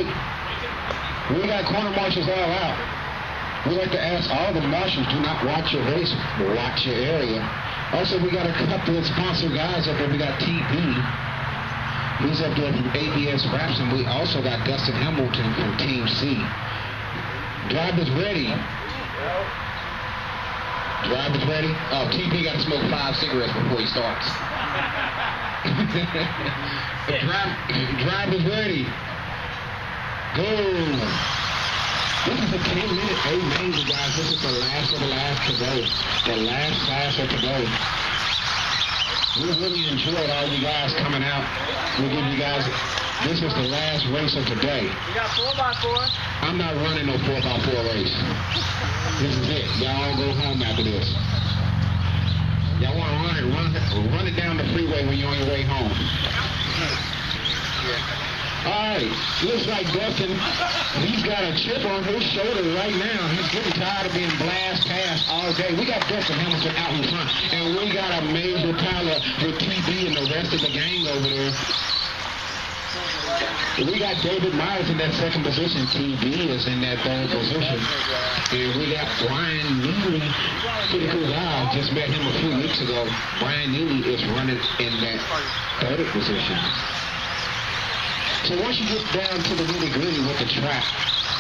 right, we got corner marshals all out. We like to ask all the marshals, do not watch your race, watch your area. Also, we got a couple of sponsor guys up there. We got TB. He's up there from ABS Wraps, and we also got Dustin Hamilton from Team C. Drivers ready. Drivers ready? Oh, TB got to smoke 5 cigarettes before he starts. Drivers ready. Go. This is a 10-minute A-Major, guys. This is the last of the last to go. The last class of to go. We really enjoyed all you guys coming out. We'll give you guys, this is the last race of today. We got 4x4. I'm not running no 4x4 race. This is it. Y'all all go home after this. Y'all want to run it down the freeway when you're on your way home. All right, looks like Dustin, he's got a chip on his shoulder right now. He's getting tired of being blast past all day. We got Dustin Hamilton out in front, and we got a major Tyler with TB and the rest of the gang over there. We got David Myers in that second position. TB is in that third position. And we got Brian Neely. Pretty cool guy. Just met him a few weeks ago. Brian Neely is running in that third position. So once you get down to the nitty-gritty with the track,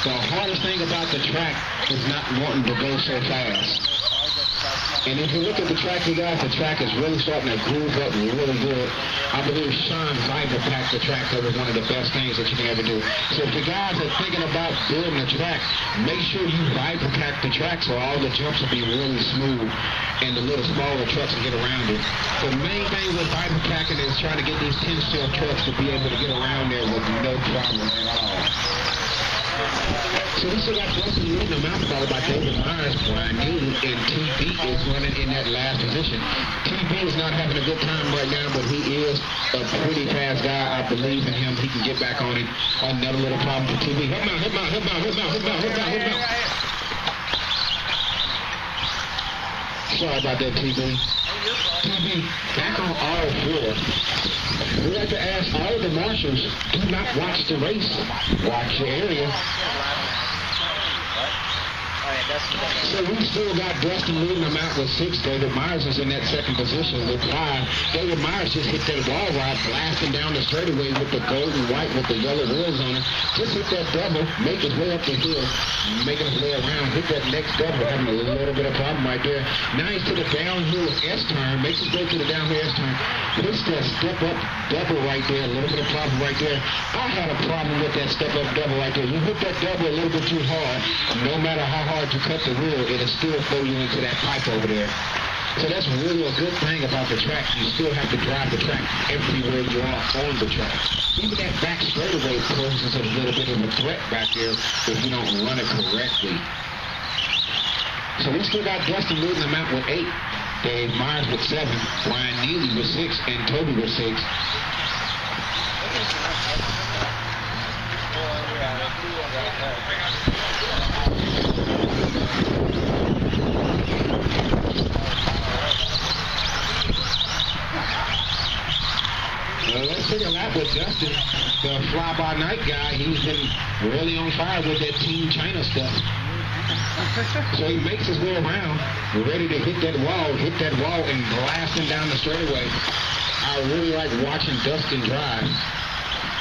the hardest thing about the track is not wanting to go so fast. And if you look at the track, you guys, the track is really starting to groove up really good. I believe Sean Viber packed the track that was one of the best things that you can ever do. So if you guys are thinking about building a track, make sure you Viber pack the track so all the jumps will be really smooth and the little smaller trucks can get around it. The main thing with Viber packing is trying to get these 10-steel trucks to be able to get around there with no problem at all. So we still got Dustin leading them out, followed by David Myers, Brian Neely, and TB is running in that last position. TB is not having a good time right now, but he is a pretty fast guy. I believe in him. He can get back on it. Another little problem for TB. Hit him out. Sorry about that, TB. TB, back on all fours. We like to ask all the marshals, do not watch the race. Watch your area. So we still got Dustin leading them out with 6. David Myers is in that second position with 5. David Myers just hit that wall ride, blasting down the straightaway with the gold and white with the yellow wheels on it. Just hit that double, make his way up the hill, making his way around, hit that next double, having a little bit of problem right there. Now he's to the downhill S-turn, makes his way to the downhill S-turn, hits that step-up double right there, a little bit of problem right there. I had a problem with that step-up double right there. You hit that double a little bit too hard, no matter how hard you cut the wheel, it'll still throw you into that pipe over there. So that's really a good thing about the track. You still have to drive the track everywhere you are on the track. Even that back straightaway poses a little bit of a threat back there if you don't run it correctly. So we still got Dustin leading them out with 8. Dave Myers with 7. Brian Neely with 6. And Toby with 6. Well, let's take a lap with Dustin, the fly-by-night guy. He's been really on fire with that Team China stuff. So he makes his way around, ready to hit that wall and blasting down the straightaway. I really like watching Dustin drive.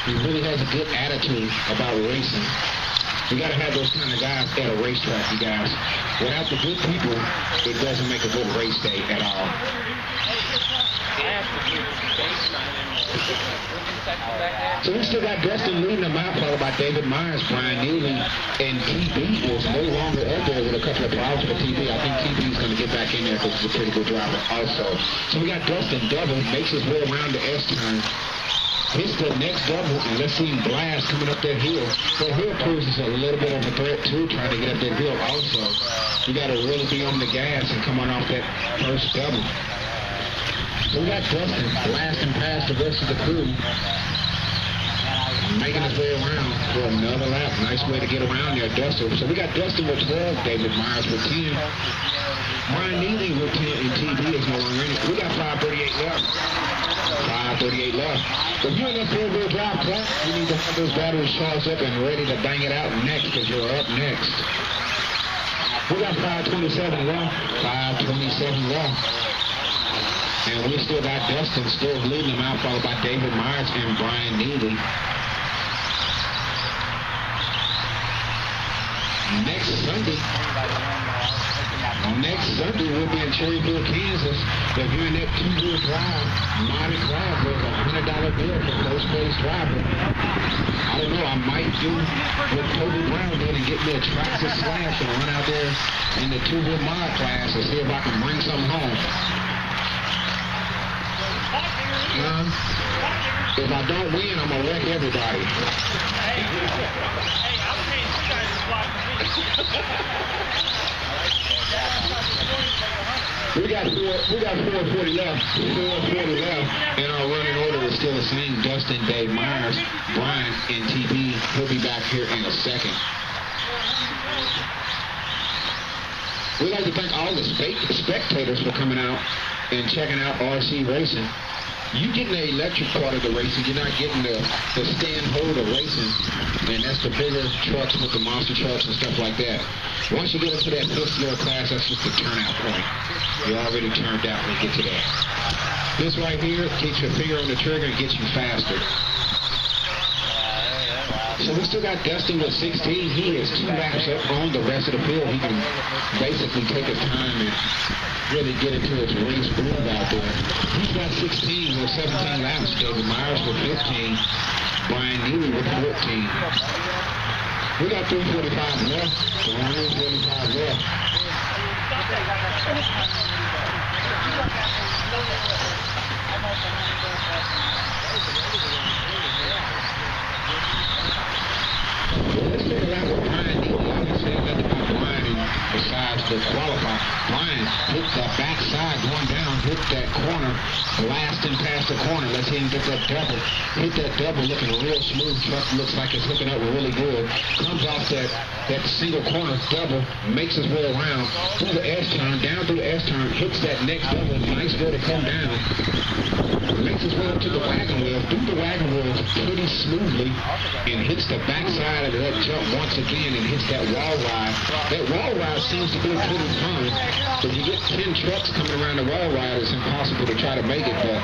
He really has a good attitude about racing. You got to have those kind of guys at a racetrack, you guys. Without the good people, it doesn't make a good race day at all. So we still got Dustin leading them out, followed by David Myers, Brian Neely, and TB is no longer up there with a couple of problems for TB. I think TB is going to get back in there because he's a pretty good driver also. So we got Dustin double, makes his way around the S-turn, hits the next double, and let's see him blast coming up that hill. That hill poses a little bit of a threat too, trying to get up that hill also. You got to really be on the gas and come on off that first double. So we got Dustin blasting past the rest of the crew, making his way around for another lap. Nice way to get around there, Dustin. So we got Dustin with 12, David Myers with 10. Brian Neely with 10 and TB is no longer in it. We got 5:38 left. 5:38 left. If you're in that four-wheel drive class, you need to have those batteries charged up and ready to bang it out next because you're up next. We got 5:27 left. 5:27 left. And we still got Dustin still leading them out, followed by David Myers and Brian Neely. Next Sunday we'll be in Cherryville, Kansas. If you're in that two-wheel drive, Monty Crab, there's a $100 bill for first place driver. I don't know, I might do what Toby Brown did and get me a Traxxas Slash and run out there in the two-wheel mod class and see if I can bring something home. If I don't win, I'm going to wreck everybody. We got 4:40 left. 4:40 left. And our running order is still the same. Dustin, Dave Myers, Brian, and TB. He'll be back here in a second. We'd like to thank all the spectators for coming out and checking out RC Racing. You getting the electric part of the racing, you're not getting the stand hold of racing, and that's the bigger trucks with the monster trucks and stuff like that. Once you get into that fifth-year class, that's just the turnout point. You're already turned out when you get to that. This right here keeps your finger on the trigger and gets you faster. So we still got Dustin with 16. He is 2 laps up on the rest of the field. He can basically take his time and really get into his race groove out there. He's got 16 with 17 laps. David Myers with 15. Brian Neely with 14. We got 3:45 left. 3:45 left. Let's take a lap with Brian Neely. I can say nothing about Brian besides the qualify. Brian hit the backside going down, hit that corner, blasting past the corner. Let's see him get that double. Hit that double, looking real smooth. Truck looks like it's hooking up really good. Comes off that single corner double, makes his way around through the S-turn, down through the S-turn, hits that next double. Nice way to come down. Makes his way up to the wagon wheel, through the wagon wheel pretty smoothly, and hits the backside of that jump once again and hits that wall ride. That wall ride seems to be pretty fun. If you get 10 trucks coming around the wall ride, it's impossible to try to make it, but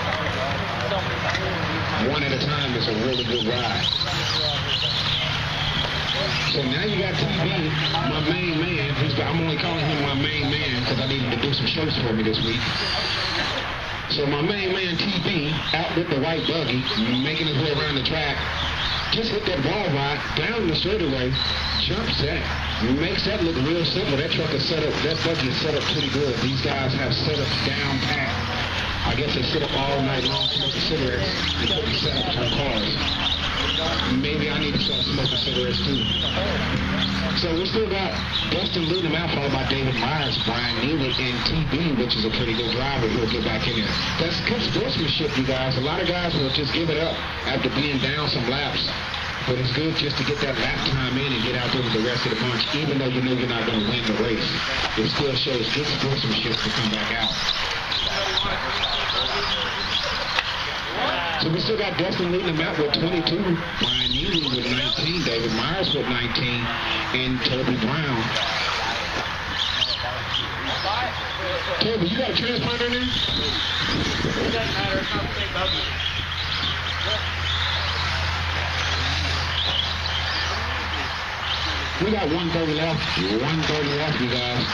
one at a time is a really good ride. So now you got TB, my main man. I'm only calling him my main man because I need him to do some shows for me this week. So my main man TB out with the white buggy, making his way around the track. Just hit that wall ride down the straightaway, jumps that, makes that look real simple. That truck is set up, that buggy is set up pretty good. These guys have set up down pat. I guess they sit up all night long smoking cigarettes and putting setups on cars. Maybe I need to start smoking cigarettes too. So we still got Dustin leading them out, followed by David Myers, Brian Neely, and TB, which is a pretty good driver. He'll get back in there. That's good sportsmanship, you guys. A lot of guys will just give it up after being down some laps. But it's good just to get that lap time in and get out there with the rest of the bunch, even though you know you're not going to win the race. It still shows good sportsmanship to come back out. So we still got Dustin leading them out with 22, Brian Neely with 19, David Myers with 19, and Toby Brown. Toby, you got a transponder in there? It doesn't matter. It's not the same buggy. We got 1:30 left. 1:30 left, you guys.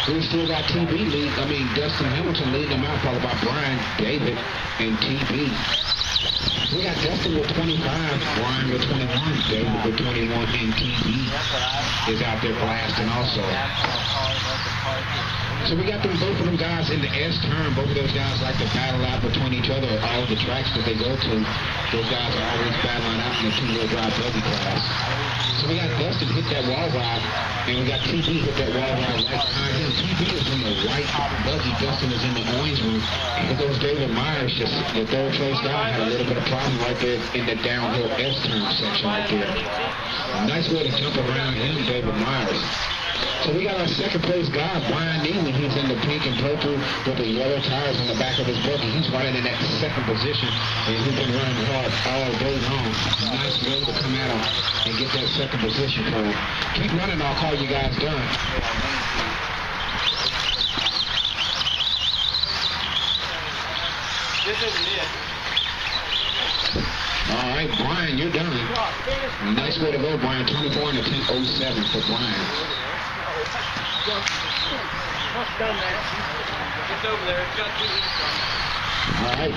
We still got Dustin Hamilton leading them out, followed by Brian, David, and TB. We got Dustin with 25, Brian with 21, David with 21, and TB is out there blasting also. So we got both of them guys in the S turn. Both of those guys like to battle out between each other at all the tracks that they go to. Those guys are always battling out in the two-wheel drive buggy class. So we got Dustin hit that wall ride, and we got TB hit that wall ride right behind him. TB is in the white buggy. Dustin is in the orange one. And here goes David Myers, just the third place guy, had a little bit of problem right there in the downhill S turn section right there. Nice way to jump around him, David Myers. So we got our second place guy, Brian Neely. He's in the pink and purple with the yellow tires on the back of his buggy. He's running in that second position, and he's been running hard all day long. Nice way to come at him and get that second position for him. Keep running, I'll call you guys done. All right, Brian, you're done. Nice way to go, Brian. 24 and a 10.07 for Brian. It's over there. It's got 2 weeks on it. All right.